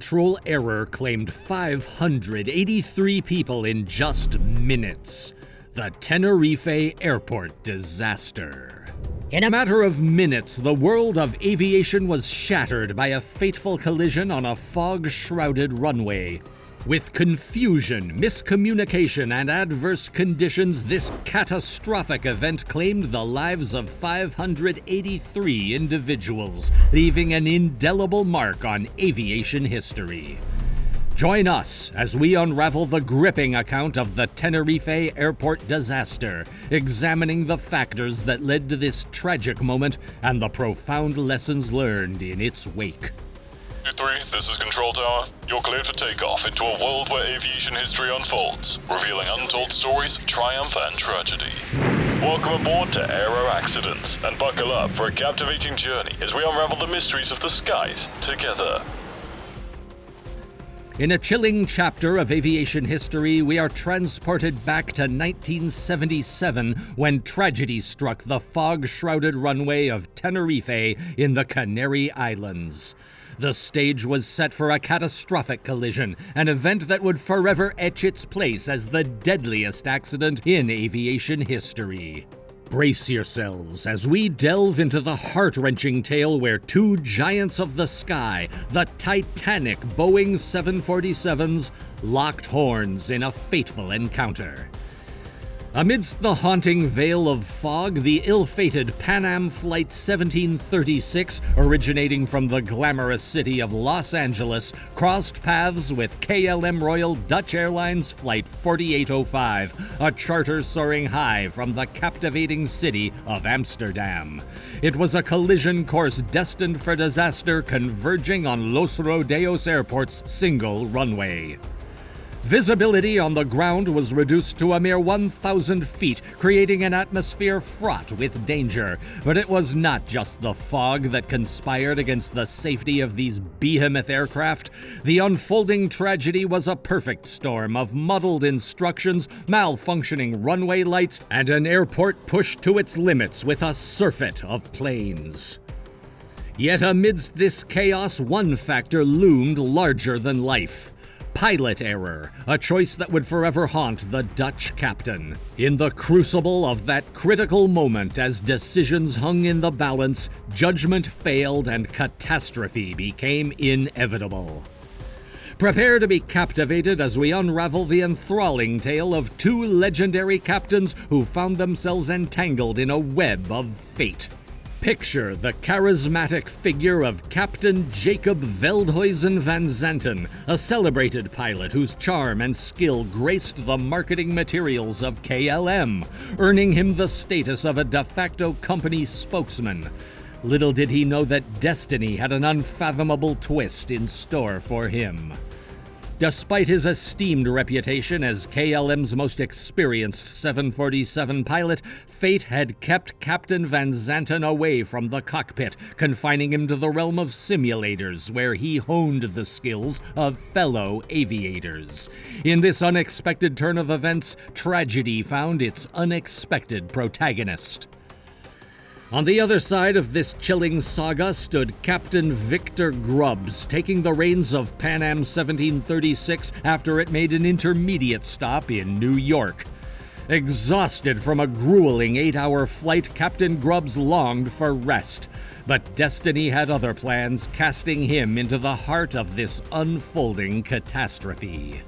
natural error claimed 583 people in just minutes. The Tenerife Airport Disaster. In a matter of minutes, the world of aviation was shattered by a fateful collision on a fog-shrouded runway. With confusion, miscommunication, and adverse conditions, this catastrophic event claimed the lives of 583 individuals, leaving an indelible mark on aviation history. Join us as we unravel the gripping account of the Tenerife Airport Disaster, examining the factors that led to this tragic moment and the profound lessons learned in its wake. 3, this is Control Tower. You're cleared for takeoff into a world where aviation history unfolds, revealing untold stories, triumph, and tragedy. Welcome aboard to Aero Accident, and buckle up for a captivating journey as we unravel the mysteries of the skies together. In a chilling chapter of aviation history, we are transported back to 1977 when tragedy struck the fog-shrouded runway of Tenerife in the Canary Islands. The stage was set for a catastrophic collision, an event that would forever etch its place as the deadliest accident in aviation history. Brace yourselves as we delve into the heart-wrenching tale where two giants of the sky, the titanic Boeing 747s, locked horns in a fateful encounter. Amidst the haunting veil of fog, the ill-fated Pan Am Flight 1736, originating from the glamorous city of Los Angeles, crossed paths with KLM Royal Dutch Airlines Flight 4805, a charter soaring high from the captivating city of Amsterdam. It was a collision course destined for disaster, converging on Los Rodeos Airport's single runway. Visibility on the ground was reduced to a mere 1,000 feet, creating an atmosphere fraught with danger. But it was not just the fog that conspired against the safety of these behemoth aircraft. The unfolding tragedy was a perfect storm of muddled instructions, malfunctioning runway lights, and an airport pushed to its limits with a surfeit of planes. Yet amidst this chaos, one factor loomed larger than life. Pilot error, a choice that would forever haunt the Dutch captain. In the crucible of that critical moment, as decisions hung in the balance, judgment failed and catastrophe became inevitable. Prepare to be captivated as we unravel the enthralling tale of two legendary captains who found themselves entangled in a web of fate. Picture the charismatic figure of Captain Jacob Veldhuizen van Zanten, a celebrated pilot whose charm and skill graced the marketing materials of KLM, earning him the status of a de facto company spokesman. Little did he know that destiny had an unfathomable twist in store for him. Despite his esteemed reputation as KLM's most experienced 747 pilot, fate had kept Captain Van Zanten away from the cockpit, confining him to the realm of simulators, where he honed the skills of fellow aviators. In this unexpected turn of events, tragedy found its unexpected protagonist. On the other side of this chilling saga stood Captain Victor Grubbs, taking the reins of Pan Am 1736 after it made an intermediate stop in New York. Exhausted from a grueling 8-hour flight, Captain Grubbs longed for rest. But destiny had other plans, casting him into the heart of this unfolding catastrophe.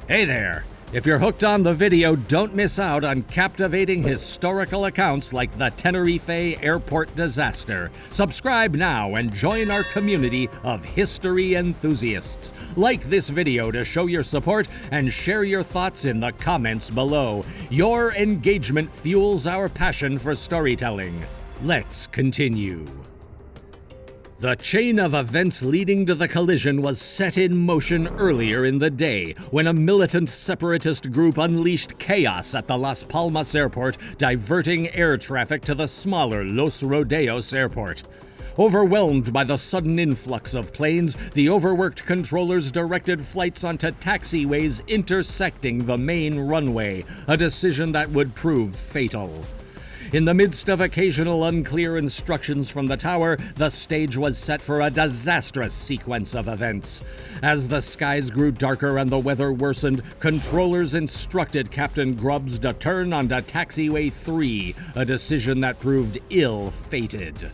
Hey there! If you're hooked on the video, don't miss out on captivating historical accounts like the Tenerife Airport Disaster. Subscribe now and join our community of history enthusiasts. Like this video to show your support and share your thoughts in the comments below. Your engagement fuels our passion for storytelling. Let's continue. The chain of events leading to the collision was set in motion earlier in the day, when a militant separatist group unleashed chaos at the Las Palmas airport, diverting air traffic to the smaller Los Rodeos airport. Overwhelmed by the sudden influx of planes, the overworked controllers directed flights onto taxiways intersecting the main runway, a decision that would prove fatal. In the midst of occasional unclear instructions from the tower, the stage was set for a disastrous sequence of events. As the skies grew darker and the weather worsened, controllers instructed Captain Grubbs to turn onto Taxiway 3, a decision that proved ill-fated.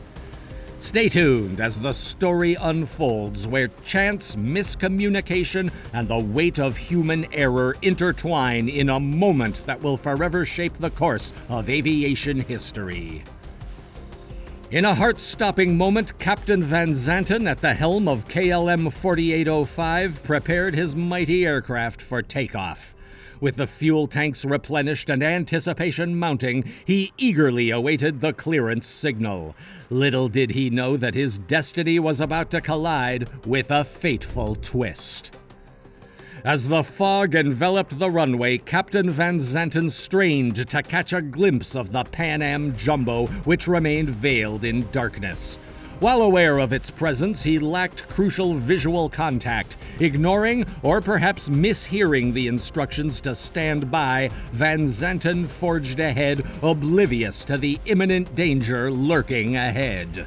Stay tuned as the story unfolds, where chance, miscommunication, and the weight of human error intertwine in a moment that will forever shape the course of aviation history. In a heart-stopping moment, Captain Van Zanten, at the helm of KLM 4805, prepared his mighty aircraft for takeoff. With the fuel tanks replenished and anticipation mounting, he eagerly awaited the clearance signal. Little did he know that his destiny was about to collide with a fateful twist. As the fog enveloped the runway, Captain Van Zanten strained to catch a glimpse of the Pan Am Jumbo, which remained veiled in darkness. While aware of its presence, he lacked crucial visual contact. Ignoring or perhaps mishearing the instructions to stand by, Van Zanten forged ahead, oblivious to the imminent danger lurking ahead.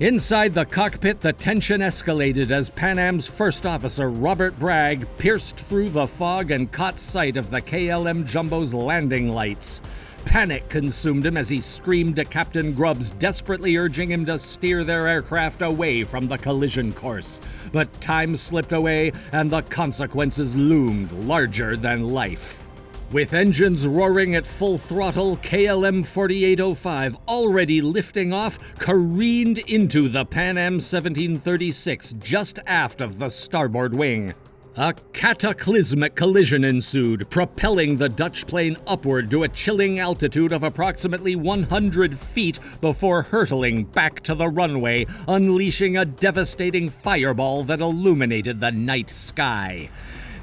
Inside the cockpit, the tension escalated as Pan Am's first officer, Robert Bragg, pierced through the fog and caught sight of the KLM Jumbo's landing lights. Panic consumed him as he screamed to Captain Grubbs, desperately urging him to steer their aircraft away from the collision course. But time slipped away, and the consequences loomed larger than life. With engines roaring at full throttle, KLM 4805, already lifting off, careened into the Pan Am 1736 just aft of the starboard wing. A cataclysmic collision ensued, propelling the Dutch plane upward to a chilling altitude of approximately 100 feet before hurtling back to the runway, unleashing a devastating fireball that illuminated the night sky.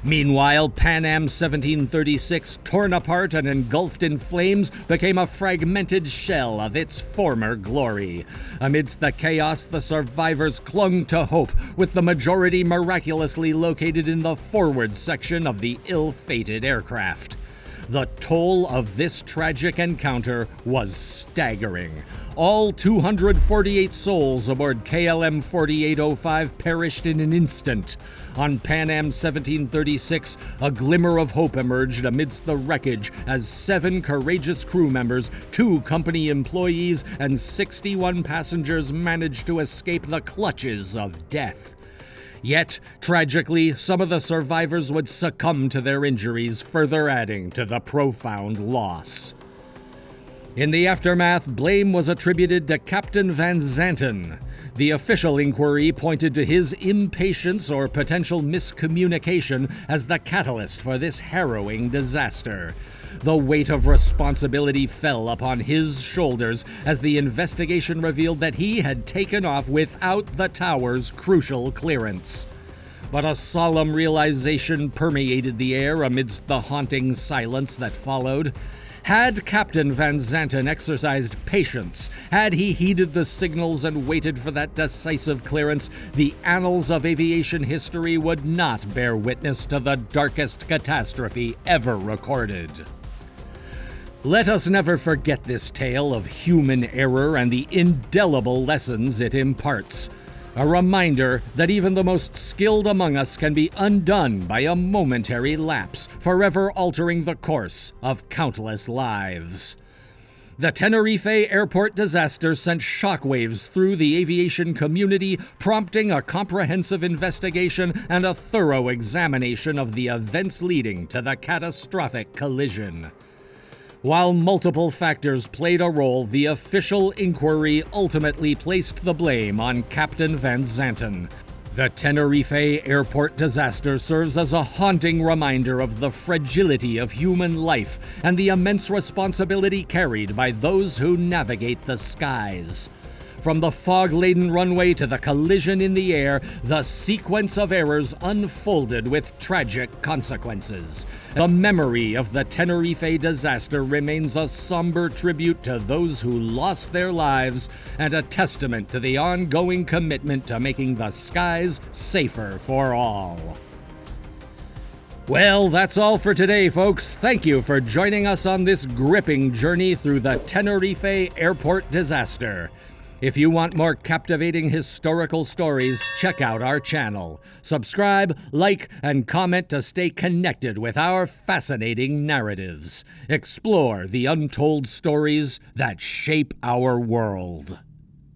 Meanwhile, Pan Am 1736, torn apart and engulfed in flames, became a fragmented shell of its former glory. Amidst the chaos, the survivors clung to hope, with the majority miraculously located in the forward section of the ill-fated aircraft. The toll of this tragic encounter was staggering. All 248 souls aboard KLM 4805 perished in an instant. On Pan Am 1736, a glimmer of hope emerged amidst the wreckage as 7 courageous crew members, 2 company employees, and 61 passengers managed to escape the clutches of death. Yet, tragically, some of the survivors would succumb to their injuries, further adding to the profound loss. In the aftermath, blame was attributed to Captain Van Zanten. The official inquiry pointed to his impatience or potential miscommunication as the catalyst for this harrowing disaster. The weight of responsibility fell upon his shoulders as the investigation revealed that he had taken off without the tower's crucial clearance. But a solemn realization permeated the air amidst the haunting silence that followed. Had Captain Van Zanten exercised patience, had he heeded the signals and waited for that decisive clearance, the annals of aviation history would not bear witness to the darkest catastrophe ever recorded. Let us never forget this tale of human error and the indelible lessons it imparts. A reminder that even the most skilled among us can be undone by a momentary lapse, forever altering the course of countless lives. The Tenerife Airport Disaster sent shockwaves through the aviation community, prompting a comprehensive investigation and a thorough examination of the events leading to the catastrophic collision. While multiple factors played a role, the official inquiry ultimately placed the blame on Captain Van Zanten. The Tenerife Airport Disaster serves as a haunting reminder of the fragility of human life and the immense responsibility carried by those who navigate the skies. From the fog-laden runway to the collision in the air, the sequence of errors unfolded with tragic consequences. The memory of the Tenerife disaster remains a somber tribute to those who lost their lives and a testament to the ongoing commitment to making the skies safer for all. Well, that's all for today, folks. Thank you for joining us on this gripping journey through the Tenerife Airport Disaster. If you want more captivating historical stories, check out our channel. Subscribe, like, and comment to stay connected with our fascinating narratives. Explore the untold stories that shape our world.